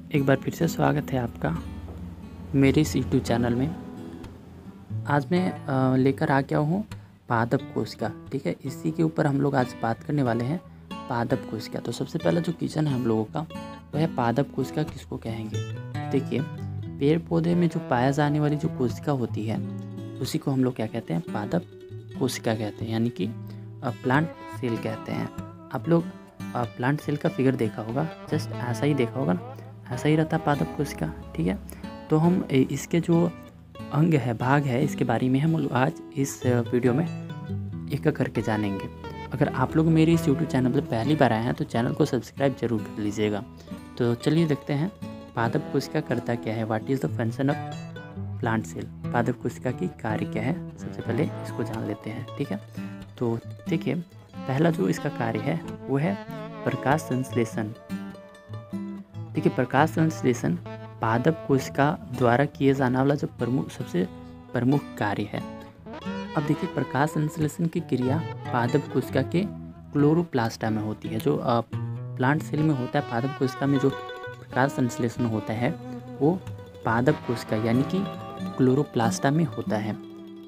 एक बार फिर से स्वागत है आपका मेरे इस यूट्यूब चैनल में। आज मैं लेकर आ गया हूँ पादप कोशिका। ठीक है, इसी के ऊपर हम लोग आज बात करने वाले हैं, पादप कोशिका। तो सबसे पहला जो क्वेश्चन है हम लोगों का वह है पादप कोशिका किसको कहेंगे। देखिए, पेड़ पौधे में जो पाया जाने वाली जो कोशिका होती है उसी को हम लोग क्या कहते हैं, पादप कोशिका कहते हैं, यानी कि प्लांट सेल कहते हैं। आप लोग प्लांट सेल का फिगर देखा होगा, जस्ट ऐसा ही देखा होगा ना, ऐसा ही रहता है पादप कोशिका। ठीक है, तो हम इसके जो अंग है, भाग है, इसके बारे में हम लोग आज इस वीडियो में एक करके जानेंगे। अगर आप लोग मेरे इस यूट्यूब चैनल पर पहली बार आए हैं तो चैनल को सब्सक्राइब जरूर कर लीजिएगा। तो चलिए देखते हैं पादप कोशिका करता क्या है, what is the function of plant cell. पादप कोशिका की कार्य क्या है, सबसे पहले इसको जान लेते हैं। ठीक है, तो देखिए, पहला जो इसका कार्य है वो है प्रकाश संश्लेषण। देखिए, प्रकाश संश्लेषण पादप कोशिका द्वारा किए जाने वाला जो सबसे प्रमुख कार्य है। अब देखिए, प्रकाश संश्लेषण की क्रिया पादप कोशिका के क्लोरोप्लास्टा में होती है। जो प्लांट सेल में होता है, पादप कोशिका में जो प्रकाश संश्लेषण होता है वो पादप कोशिका यानी कि क्लोरोप्लास्टा में होता है।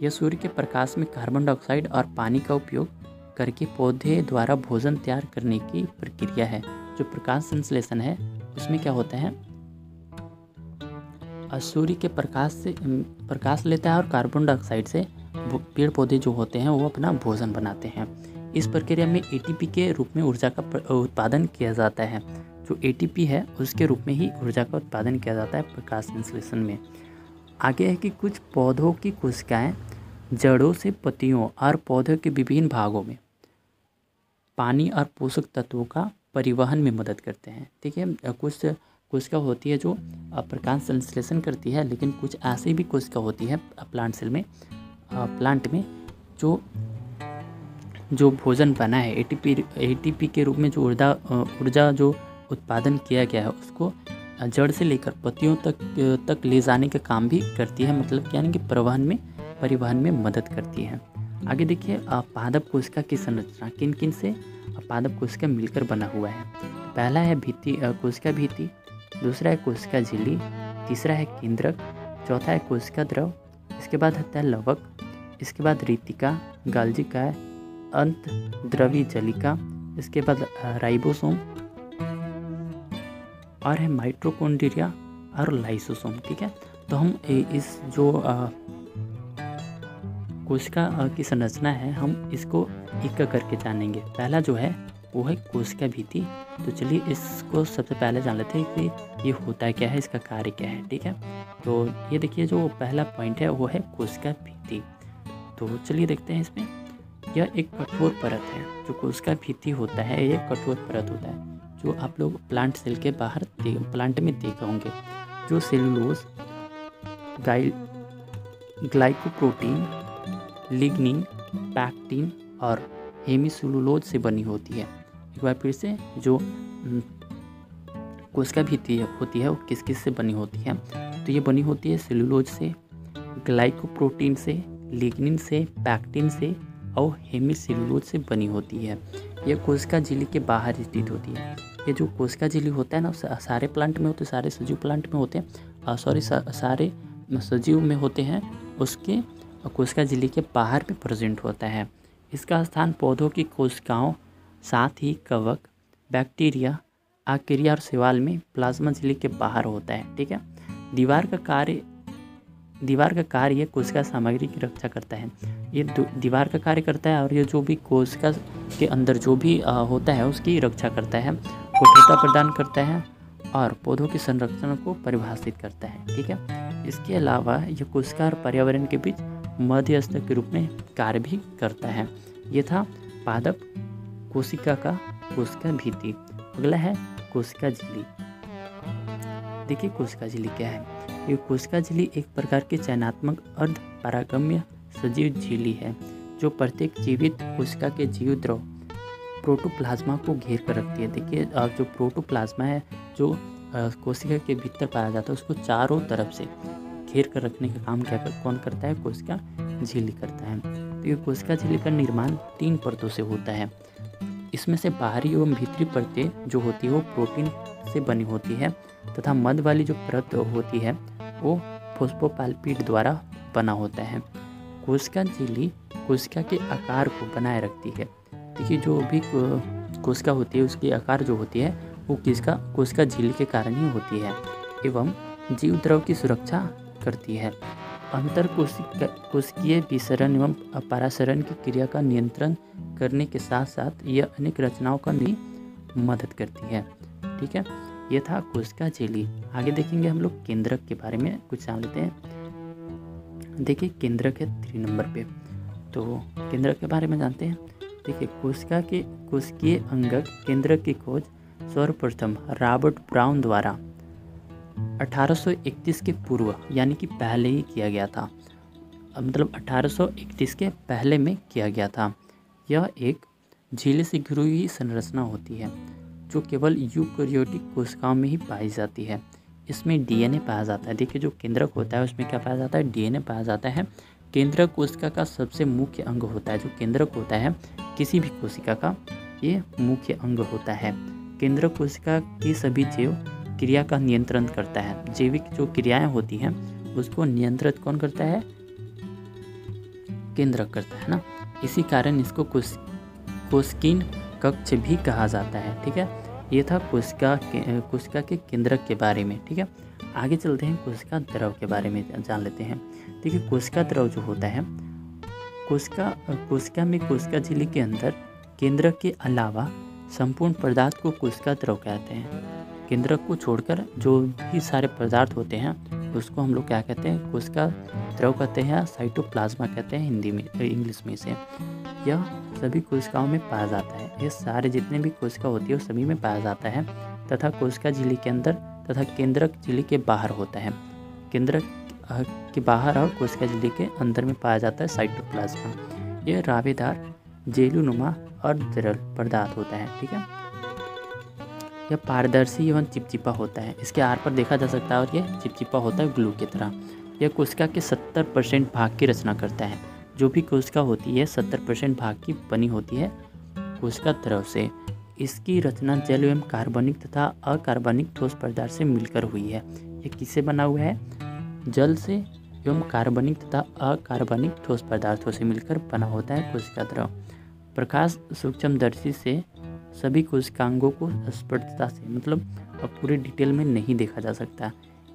यह सूर्य के प्रकाश में कार्बन डाइऑक्साइड और पानी का उपयोग करके पौधे द्वारा भोजन तैयार करने की प्रक्रिया है। जो प्रकाश संश्लेषण है उसमें क्या होता है, सूर्य के प्रकाश लेता है और कार्बन डाइऑक्साइड से पेड़ पौधे जो होते हैं वो अपना भोजन बनाते हैं। इस प्रक्रिया में एटीपी के रूप में ऊर्जा का उत्पादन किया जाता है। जो एटीपी है उसके रूप में ही ऊर्जा का उत्पादन किया जाता है प्रकाश संश्लेषण में। आगे है कि कुछ पौधों की कोशिकाएं जड़ों से पत्तियों और पौधों के विभिन्न भागों में पानी और पोषक तत्वों का परिवहन में मदद करते हैं। ठीक है, कुछ कोशिका होती है जो प्रकाश संश्लेषण करती है, लेकिन कुछ ऐसी भी कोशिका होती है प्लांट सेल में, प्लांट में जो भोजन बना है, एटीपी के रूप में जो ऊर्जा जो उत्पादन किया गया है उसको जड़ से लेकर पत्तियों तक ले जाने का काम भी करती है। मतलब यानी कि परिवहन में मदद करती है। आगे देखिए, पादप कोशिका की संरचना किन किन से पादप कोशिका मिलकर बना हुआ है। पहला है कोशिका भित्ति, दूसरा है कोशिका झिल्ली, तीसरा है केंद्रक, चौथा है कोशिका द्रव, इसके बाद आता है लवक, इसके बाद रितिका, गाल्जिका, अंत द्रवी जलिका, इसके बाद राइबोसोम और है माइटोकॉन्ड्रिया और लाइसोसोम। ठीक है, तो हम इस जो कोशिका की संरचना है हम इसको एक करके जानेंगे। पहला जो है वो है कोशिका भित्ति। तो चलिए इसको सबसे पहले जान लेते हैं कि ये होता है क्या है, इसका कार्य क्या है। ठीक है, तो ये देखिए, जो पहला पॉइंट है वो है कोशिका भित्ति। तो चलिए देखते हैं इसमें। यह एक कठोर परत है। जो कोशिका भित्ति होता है ये कठोर परत होता है, जो आप लोग प्लांट सेल के बाहर प्लांट में देखे होंगे। जो सेलुलोज, ग्लाइकोप्रोटीन, लिग्निन, पैक्टिन और हेमीसेलुलोज से बनी होती है। एक बार फिर से, जो कोशिका भित्ति होती है वो किस किस से बनी होती है, तो ये बनी होती है सेलुलोज से, ग्लाइकोप्रोटीन से, लिग्निन से, पैक्टिन से और हेमीसेलुलोज से बनी होती है। यह कोशिका झिल्ली के बाहर स्थित होती है। ये जो कोशिका झिल्ली होता है ना, सारे प्लांट में होते हैं, सारे सजीव प्लांट में होते हैं, सारे सजीव में होते हैं, उसके कोशिका झिल्ली के बाहर में प्रेजेंट होता है। इसका स्थान पौधों की कोशिकाओं, साथ ही कवक, बैक्टीरिया, आर्किया और शैवाल में प्लाज्मा झिल्ली के बाहर होता है। ठीक है, दीवार का कार्य कोशिका सामग्री की रक्षा करता है। ये दीवार का कार्य करता है और ये जो भी कोशिका के अंदर जो भी होता है उसकी रक्षा करता है, कठोरता प्रदान करता है और पौधों के संरक्षण को परिभाषित करता है। ठीक है, इसके अलावा यह कोशिका और पर्यावरण के बीच मध्यस्थ के रूप में कार्य भी करता है। ये था पादप कोशिका का कोशिका भित्ति। अगला है कोशिका झिल्ली। देखिए, कोशिका झिल्ली क्या है। ये कोशिका झिल्ली एक प्रकार की चयनात्मक अर्ध परागम्य सजीव झिल्ली है, जो प्रत्येक जीवित कोशिका के जीव द्रव प्रोटोप्लाज्मा को घेर कर रखती है। देखिए, जो प्रोटोप्लाज्मा है जो कोशिका के भीतर पाया जाता है उसको चारों तरफ से घेर कर रखने का काम कौन करता है, कोशिका झिल्ली करता है। तो ये कोशिका झिल्ली का निर्माण 3 परतों से होता है। इसमें से बाहरी एवं भीतरी परतें जो होती है वो प्रोटीन से बनी होती है तथा मध्य वाली जो परत होती है वो फोस्फोपाइपीड द्वारा बना होता है। कोशिका झिल्ली कोशिका के आकार को बनाए रखती है। देखिए जो भी कोशिका होती है उसकी आकार जो होती है वो कोशिका झिल्ली के कारण ही होती है एवं जीव द्रव की सुरक्षा करती है। अंतर कोशिकीय विसरण एवं अपरासरण की क्रिया का नियंत्रण करने के साथ साथ यह अनेक रचनाओं का भी मदद करती है। ठीक है, यह था कोशिका झिल्ली। आगे देखेंगे हम लोग केंद्रक के बारे में कुछ जान लेते हैं। देखिए केंद्रक है 3 नंबर पे, तो केंद्रक के बारे में जानते हैं। देखिए कोशिकीय अंगक केंद्रक की खोज सर्वप्रथम रॉबर्ट ब्राउन द्वारा 1831 के पूर्व यानी कि पहले ही किया गया था, मतलब 1831 के पहले में किया गया था। यह एक झिल्ली से घिरी हुई संरचना होती है जो केवल यूकेरियोटिक कोशिकाओं में ही पाई जाती है। इसमें डीएनए पाया जाता है। देखिए जो केंद्रक होता है उसमें क्या पाया जाता है, डीएनए पाया जाता है। केंद्रक कोशिका का सबसे मुख्य अंग होता है। जो केंद्रक होता है किसी भी कोशिका का ये मुख्य अंग होता है। केंद्रक कोशिका की सभी जैव क्रिया का नियंत्रण करता है। जैविक जो क्रियाएं होती हैं उसको नियंत्रित कौन करता है, केंद्रक करता है ना। इसी कारण इसको कोशिकीय कक्ष भी कहा जाता है। ठीक है, ये था कोशिका के केंद्रक के बारे में। ठीक है, आगे चलते हैं कोशिका द्रव के बारे में जान लेते हैं। देखिए कोशिका द्रव जो होता है कोशिका में कोशिका झिल्ली के अंदर केंद्रक के अलावा संपूर्ण पदार्थ को कोशिका द्रव कहते हैं। केंद्रक को छोड़कर जो भी सारे पदार्थ होते हैं उसको हम लोग क्या कहते हैं, कोशिका द्रव कहते हैं या साइटोप्लाज्मा कहते हैं हिंदी में, इंग्लिश में से। यह सभी कोशिकाओं में पाया जाता है। ये सारे जितने भी कोशिका होती है वो सभी में पाया जाता है तथा कोशिका झिल्ली के अंदर तथा केंद्रक झिल्ली के बाहर होता है। केंद्रक के बाहर और कोशिका झिल्ली के अंदर में पाया जाता है साइटोप्लाज्मा। यह रावेदार जेलुनुमा और तरल पदार्थ होता है। ठीक है, यह पारदर्शी एवं चिपचिपा होता है। इसके आर पर देखा जा सकता है और यह चिपचिपा होता है ग्लू की तरह। यह कोशिका के 70% भाग की रचना करता है। जो भी कोशिका होती है 70% भाग की बनी होती है कोशिका द्रव से। इसकी रचना जल एवं कार्बनिक तथा अकार्बनिक ठोस पदार्थ से मिलकर हुई है। ये किससे बना हुआ है, जल से एवं कार्बनिक तथा अकार्बनिक ठोस पदार्थों से मिलकर बना होता है कोशिका द्रव। प्रकाश सूक्ष्मदर्शी से सभी कोशिकांगों को स्पष्टता से, मतलब अब पूरी डिटेल में नहीं देखा जा सकता।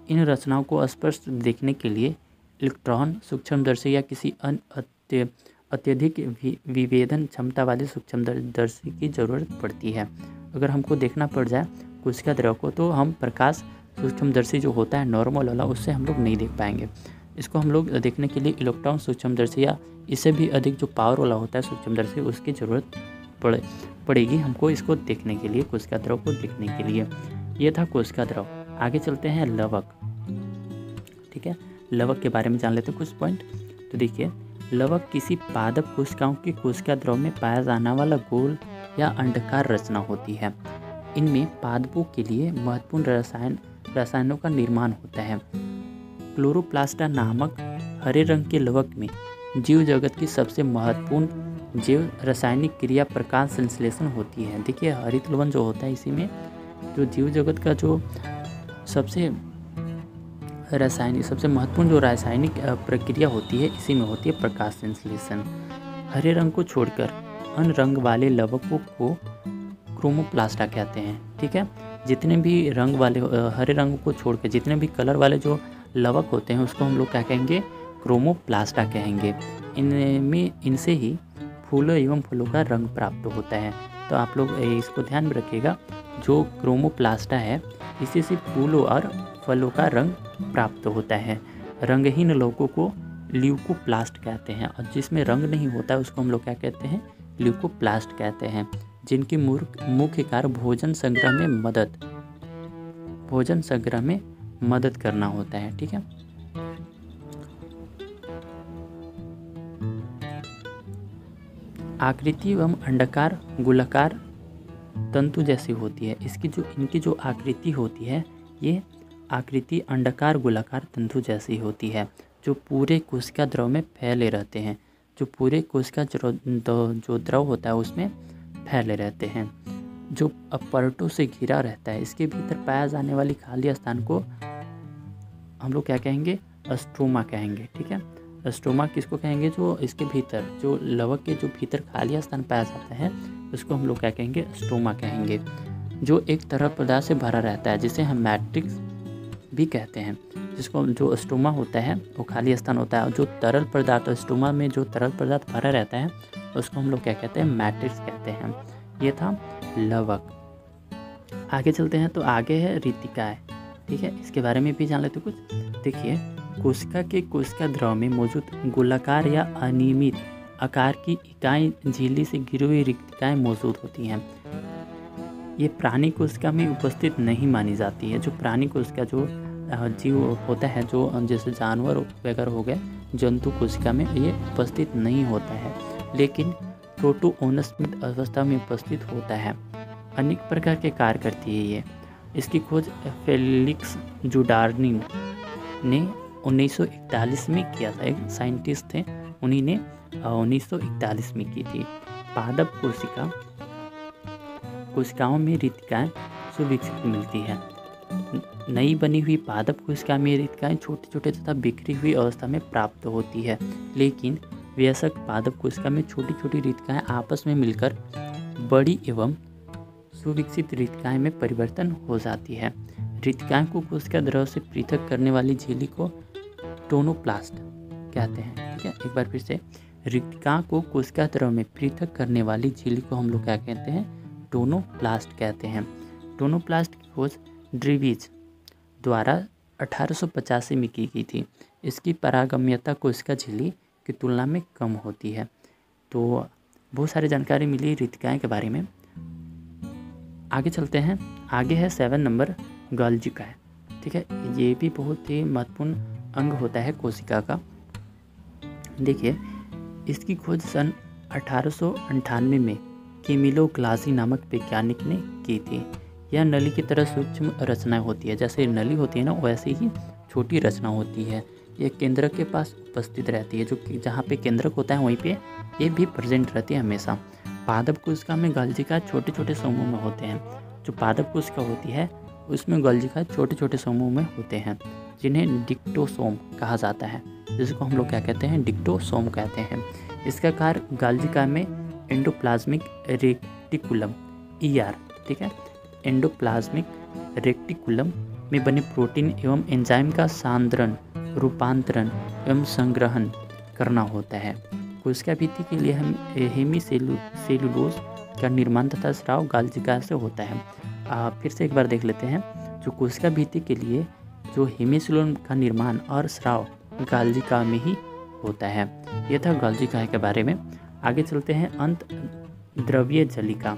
इन रचनाओं को स्पष्ट देखने के लिए इलेक्ट्रॉन सूक्ष्मदर्शी या किसी अन्य अत्यधिक विभेदन क्षमता वाले सूक्ष्मदर्शी की ज़रूरत पड़ती है। अगर हमको देखना पड़ जाए कोशिका द्रव को तो हम प्रकाश सूक्ष्मदर्शी जो होता है नॉर्मल वाला उससे हम लोग नहीं देख पाएंगे। इसको हम लोग देखने के लिए इलेक्ट्रॉन सूक्ष्मदर्शी या इससे भी अधिक जो पावर वाला होता है सूक्ष्मदर्शी उसकी ज़रूरत पड़ेगी हमको इसको देखने के लिए, कोशिका द्रव को देखने के लिए। ये था कोशिका द्रव। आगे चलते हैं लवक। ठीक है, लवक के बारे में जान लेते हैं कुछ पॉइंट। तो देखिए लवक किसी पादप कोशिकाओं की कोशिका द्रव में पाया जाने वाला गोल या अंडाकार रचना होती है। इनमें पादपों के लिए महत्वपूर्ण रसायनों का निर्माण होता है। क्लोरोप्लास्टा नामक हरे रंग के लवक में जीव जगत की सबसे महत्वपूर्ण जैव रासायनिक क्रिया प्रकाश संश्लेषण होती है। देखिए हरित लवण जो होता है इसी में जो जीव जगत का जो सबसे महत्वपूर्ण जो रासायनिक प्रक्रिया होती है इसी में होती है प्रकाश संश्लेषण। हरे रंग को छोड़कर अन्य रंग वाले लवकों को क्रोमोप्लास्टा कहते हैं। ठीक है, जितने भी रंग वाले हरे रंग को छोड़कर जितने भी कलर वाले जो लवक होते हैं उसको हम लोग क्या कहेंगे, क्रोमोप्लास्टा कहेंगे। इनसे ही फूलों एवं फलों का रंग प्राप्त होता है। तो आप लोग इसको ध्यान में रखिएगा, जो क्रोमोप्लास्टा है इसी से फूलों और फलों का रंग प्राप्त होता है। रंगहीन लवकों को ल्यूकोप्लास्ट कहते हैं और जिसमें रंग नहीं होता है उसको हम लोग क्या कहते हैं, ल्यूकोप्लास्ट कहते हैं। जिनकी मुख्य कार्य भोजन संग्रह में मदद करना होता है। ठीक है, आकृति एवं अंडाकार गोलाकार तंतु जैसी होती है। इनकी जो आकृति होती है ये आकृति अंडाकार गोलाकार तंतु जैसी होती है जो पूरे कोशिका द्रव में फैले रहते हैं। जो पूरे कोशिका जो द्रव होता है उसमें फैले रहते हैं, जो परतों से घिरा रहता है। इसके भीतर पाया जाने वाली खाली स्थान को हम लोग क्या कहेंगे? स्ट्रोमा कहेंगे। ठीक है, स्ट्रोमा किसको कहेंगे? जो इसके भीतर, जो लवक के जो भीतर खाली स्थान पाया जाता है उसको हम लोग क्या कहेंगे? स्ट्रोमा कहेंगे। जो एक तरल पदार्थ से भरा रहता है जिसे हम मैट्रिक्स भी कहते हैं। जिसको जो स्टोमा होता है वो खाली स्थान होता है, और जो तरल पदार्थ, स्टोमा में जो तरल पदार्थ भरा रहता है उसको हम लोग क्या कहते हैं? मैट्रिक्स कहते हैं। ये था लवक। आगे चलते हैं तो आगे है रितिकाएँ। ठीक है, इसके बारे में भी जान लेते कुछ। देखिए, कोशिका के कोशिका द्रव में मौजूद गोलाकार या अनियमित आकार की इकाई झिल्ली से घिरी हुई रितिकाएँ मौजूद होती हैं। ये प्राणी कोशिका में उपस्थित नहीं मानी जाती है। जो प्राणी कोशिका जो जीव होता है, जो जैसे जानवर वगैरह हो गए, जंतु कोशिका में ये उपस्थित नहीं होता है, लेकिन प्रोटोओनस्मित अवस्था में उपस्थित होता है। अनेक प्रकार के कार्य करती है ये। इसकी खोज फेलिक्स जुडार्निन ने 1941 में किया था। एक साइंटिस्ट थे, उन्हीं ने 1941 में की थी। पादप कोशिकाओं में रितिकाएँ सुविकसित मिलती है। नई बनी हुई पादप कोशिका में रितिकाएँ छोटे छोटे तथा बिखरी हुई अवस्था में प्राप्त होती है, लेकिन वयस्क पादप कोशिका में छोटी छोटी रितिकाएँ आपस में मिलकर बड़ी एवं सुविकसित रितिकाएँ में परिवर्तन हो जाती है। रितिकाएँ को कोशिका द्रव से पृथक करने वाली झिल्ली को टोनोप्लास्ट कहते हैं। ठीक है, एक बार फिर से, रितिका को कोशिका द्रव में पृथक करने वाली झिल्ली को हम लोग क्या कहते हैं? टोनोप्लास्ट कहते हैं। टोनोप्लास्ट की खोज ड्रीविज द्वारा 1885 में की गई थी। इसकी पारगम्यता कोशिका झिल्ली की तुलना में कम होती है। तो बहुत सारी जानकारी मिली रितिकाएँ के बारे में। आगे चलते हैं। आगे है 7 नंबर गोल्जिकाएँ। ठीक है, ये भी बहुत ही महत्वपूर्ण अंग होता है कोशिका का। देखिए, इसकी खोज सन 1898 में कैमिलो ग्लासी नामक वैज्ञानिक ने की थी। यह नली की तरह सूक्ष्म रचना होती है। जैसे नली होती है ना, वैसे ही छोटी रचना होती है। यह केंद्रक के पास उपस्थित रहती है। जो जहाँ पे केंद्रक होता है वहीं पे ये भी प्रेजेंट रहती है हमेशा। पादप कोशिका में गोल्जिका छोटे छोटे समूह में होते हैं। जो पादप कोशिका होती है उसमें गोल्जिका छोटे छोटे समूह में होते हैं, जिन्हें डिक्टोसोम कहा जाता है। जिसको हम लोग क्या कहते हैं? डिक्टोसोम कहते हैं। इसका कार्य गोल्जिका में एंडोप्लाज्मिक रेटिकुलम ER, ठीक है, एंडोप्लाज्मिक रेटिकुलम में बने प्रोटीन एवं एंजाइम का सांद्रण, रूपांतरण एवं संग्रहण करना होता है। कोशिका भित्ति के लिए हम हेमीसेलुलोज का निर्माण तथा स्राव गोल्जिका से होता है। फिर से एक बार देख लेते हैं। जो कोशिका भित्ति के लिए जो हेमीसेलुलोज का निर्माण और स्राव गोल्जिका में ही होता है। यह था गोल्जिका के बारे में। आगे चलते हैं। अंत द्रव्य जलिका।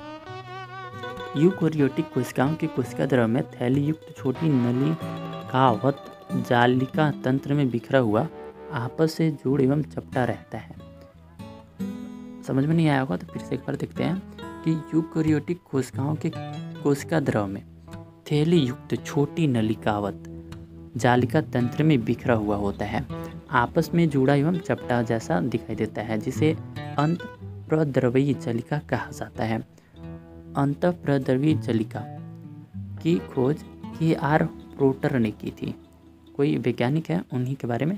यूकेरियोटिक कोशिकाओं की कोशिका द्रव में थैली युक्त छोटी नली कावत जालिका तंत्र में बिखरा हुआ आपस से जुड़ एवं चपटा रहता है। समझ में नहीं आया होगा तो फिर से एक बार देखते हैं कि यूकेरियोटिक कोशिकाओं के कोशिका द्रव में थैली युक्त छोटी नलिकावत जालिका तंत्र में बिखरा हुआ होता है, आपस में जुड़ा एवं चपटा जैसा दिखाई देता है, जिसे अंत प्रद्रवी जलिका कहा जाता है। अंत प्रद्रवी जलिका की खोज KR पोर्टर ने की थी। कोई वैज्ञानिक है, उन्हीं के बारे में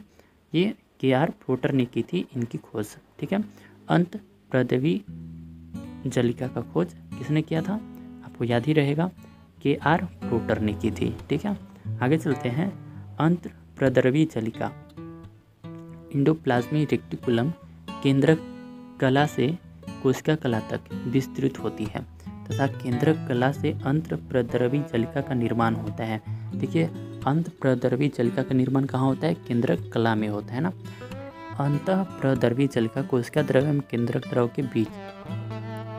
ये KR पोर्टर ने की थी इनकी खोज। ठीक है, अंत प्रद्रवी जलिका का खोज किसने किया था? आपको याद ही रहेगा, KR पोर्टर ने की थी। ठीक है, आगे चलते हैं। अंत प्रद्रवी जलिका इंडोप्लाज्मिक रेटिकुलम केंद्रक कला से कोशिका कला तक विस्तृत होती है तथा केंद्रक कला से अंत प्रद्रवी जलिका का निर्माण होता है। देखिए, अंत प्रद्रवी जलिका का निर्माण कहाँ होता है? केंद्रक कला में होता है ना। अंत प्रद्रवी जलिका कोशिका द्रव एवं केंद्रक द्रव के बीच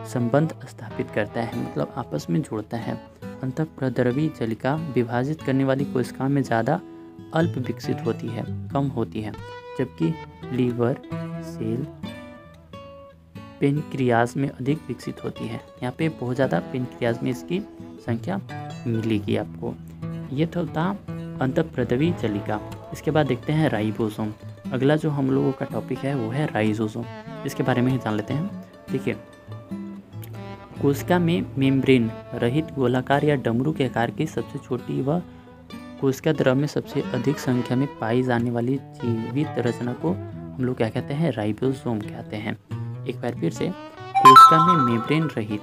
संबंध स्थापित करता है, मतलब आपस में जोड़ता है। अंत प्रद्रवी जलिका विभाजित करने वाली कोशिकाओं में ज़्यादा अल्प विकसित होती है, कम होती है, जबकि लीवर सेल पेनक्रियाज में अधिक विकसित होती है। यहाँ पे बहुत ज़्यादा पेनक्रियाज में इसकी संख्या मिलेगी आपको। ये तो था अंतःप्रद्रवी जलिका। इसके बाद देखते हैं राइबोसोम। अगला जो हम लोगों का टॉपिक है वो है राइबोसोम। इसके बारे में ही जान लेते हैं। देखिए, कोशिका में मेम्ब्रेन रहित गोलाकार या डमरू के आकार की सबसे छोटी व कोशिका द्रव में सबसे अधिक संख्या में पाई जाने वाली जीवित रचना को हम लोग क्या कहते हैं, राइबोसोम कहते हैं। एक बार फिर से, कोशिका में मेम्ब्रेन रहित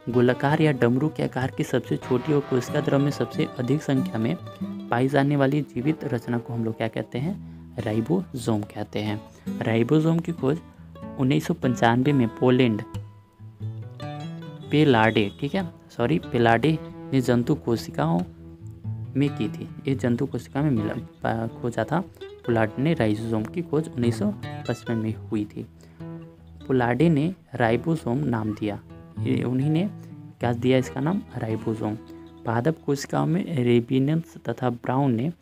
गोलाकार या डमरू के आकार की सबसे छोटी और कोशिका द्रव में सबसे अधिक संख्या में पाई जाने वाली जीवित रचना को हम लोग क्या कहते हैं, राइबोसोम कहते हैं। राइबोसोम की खोज 1995 में पोलैंड पेलाडे ने जंतु कोशिकाओं में की थी। ये जंतु कोशिका में मिला खोजा था। पोलार्डे ने राइबोसोम की खोज 1955 में हुई थी। पोलार्डे ने राइबोसोम नाम दिया, उन्हीं ने क्या दिया इसका नाम, राइबोसोम। पादप कोशिकाओं में रेबिन्स तथा ब्राउन ने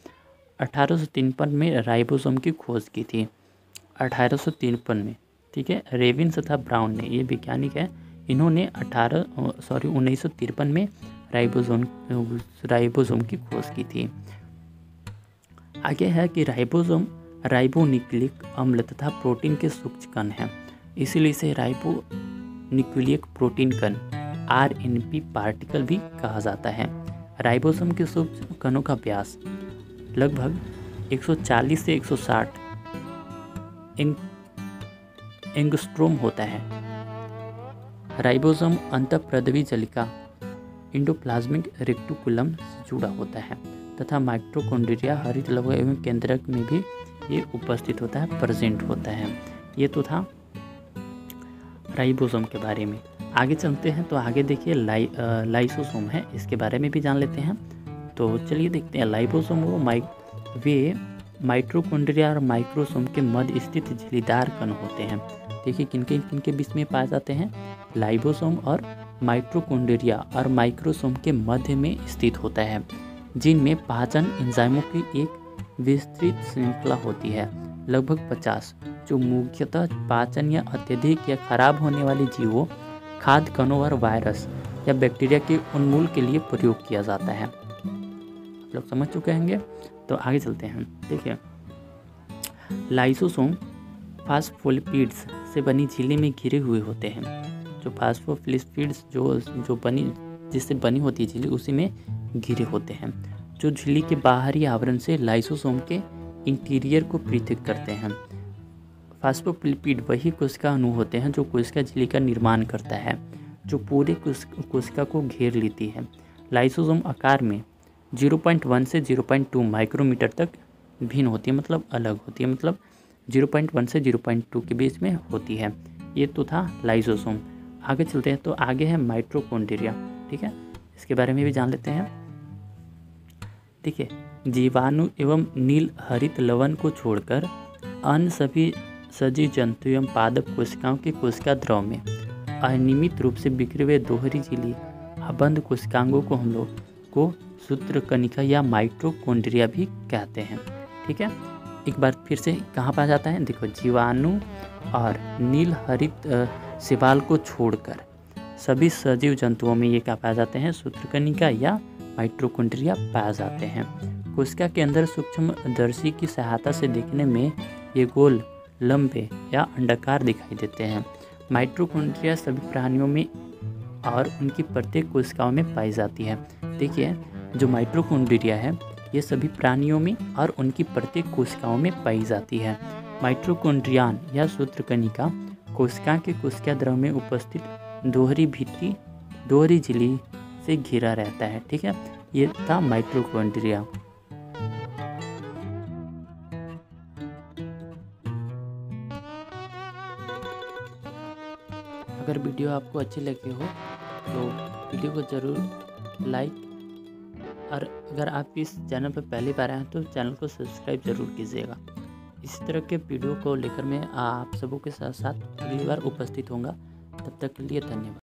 1853 में राइबोसोम की खोज की थी। 1853 में, ठीक है। रेबिन्स तथा ब्राउन ने, ये वैज्ञानिक है, इन्होंने 1953 में राइबोसोम की खोज की थी। आगे है कि राइबोसोम राइबोन्यूक्लिक अम्ल तथा प्रोटीन के सूक्ष्म कण हैं, इसीलिए इसे राइबोन्यूक्लिक प्रोटीन कण RNP पार्टिकल भी कहा जाता है। राइबोसोम के सूक्ष्म कणों का व्यास लगभग 140 से 160 एंगस्ट्रोम होता है। राइबोसोम अंतःप्रद्रवी जालिका एंडोप्लाज्मिक रेक्टिकुलम से जुड़ा होता है तथा माइटोकॉन्ड्रिया, हरित लवण एवं केंद्रक में भी ये उपस्थित होता है, प्रेजेंट होता है। ये तो था राइबोसोम के बारे में। आगे चलते हैं तो आगे देखिए लाइसोसोम है, इसके बारे में भी जान लेते हैं। तो चलिए देखते हैं। लाइसोसोम वे माइटोकॉन्ड्रिया और माइक्रोसोम के मध्य स्थित झिल्लीदार कण होते हैं। देखिए किनके बीच में पाए जाते हैं, लाइसोसोम और माइटोकॉन्ड्रिया और माइक्रोसोम के मध्य में स्थित होता है, जिनमें पाचन एंजाइमों की एक विस्तृत श्रृंखला होती है, लगभग 50, जो मुख्यतः पाचन या अत्यधिक या खराब होने वाले जीवों, खाद्य कणों और वायरस या बैक्टीरिया के उन्मूलन के लिए प्रयोग किया जाता है। आप लोग समझ चुके होंगे। तो आगे चलते हैं। देखिए, लाइसोसोम फास्फोलिपिड्स से बनी झिल्ली में घिरे हुए होते हैं। जो फास्फोलिपिड्स जिससे बनी होती है झिल्ली, उसी में घिरे होते हैं, जो झिल्ली के बाहरी आवरण से लाइसोसोम के इंटीरियर को पृथक करते हैं। फास्फोलिपिड वही कोशिका अणु होते हैं जो कोशिका झिल्ली का निर्माण करता है, जो पूरे कोशिका को घेर लेती है। लाइसोसोम आकार में 0.1 से 0.2 माइक्रोमीटर तक भिन्न होती है, मतलब अलग होती है, मतलब 0.1 से 0.2 के बीच में होती है। ये तो था लाइसोसोम। आगे चलते हैं तो आगे है माइटोकॉन्ड्रिया, ठीक है, इसके बारे में भी जान लेते हैं। देखिए, जीवाणु एवं नील हरित लवण को छोड़कर अन्य सभी सजीव जंतु एवं पादप कोशिकाओं की कोशिका द्रव में अनियमित रूप से बिखरे हुए दोहरी झिल्ली अबंध कोशिकांगों को हम लोग को सूत्रकणिका या माइटोकॉन्ड्रिया भी कहते हैं, ठीक है। एक बार फिर से कहाँ पाया जाता है, देखो, जीवाणु और नील हरित शैवाल को छोड़कर सभी सजीव जंतुओं में ये क्या पाए जाते हैं, सूत्रकणिका या माइटोकॉन्ड्रिया पाए जाते हैं। कोशिका के अंदर सूक्ष्मदर्शी की सहायता से देखने में ये गोल, लंबे या अंडाकार दिखाई देते हैं। माइटोकॉन्ड्रिया सभी प्राणियों में और उनकी प्रत्येक कोशिकाओं में पाई जाती है। देखिए, जो माइटोकॉन्ड्रिया है ये सभी प्राणियों में और उनकी प्रत्येक कोशिकाओं में पाई जाती है। माइटोकॉन्ड्रियान या सूत्रकणिका कोशिका के कोशिका द्रव में उपस्थित दोहरी झिल्ली से घिरा रहता है, ठीक है। ये था माइटोकॉन्ड्रिया। अगर वीडियो आपको अच्छी लगी हो तो वीडियो को ज़रूर लाइक, और अगर आप इस चैनल पर पहली बार आए हैं तो चैनल को सब्सक्राइब ज़रूर कीजिएगा। इसी तरह के वीडियो को लेकर मैं आप सबों के साथ अगली बार उपस्थित होऊंगा। तब तक के लिए धन्यवाद।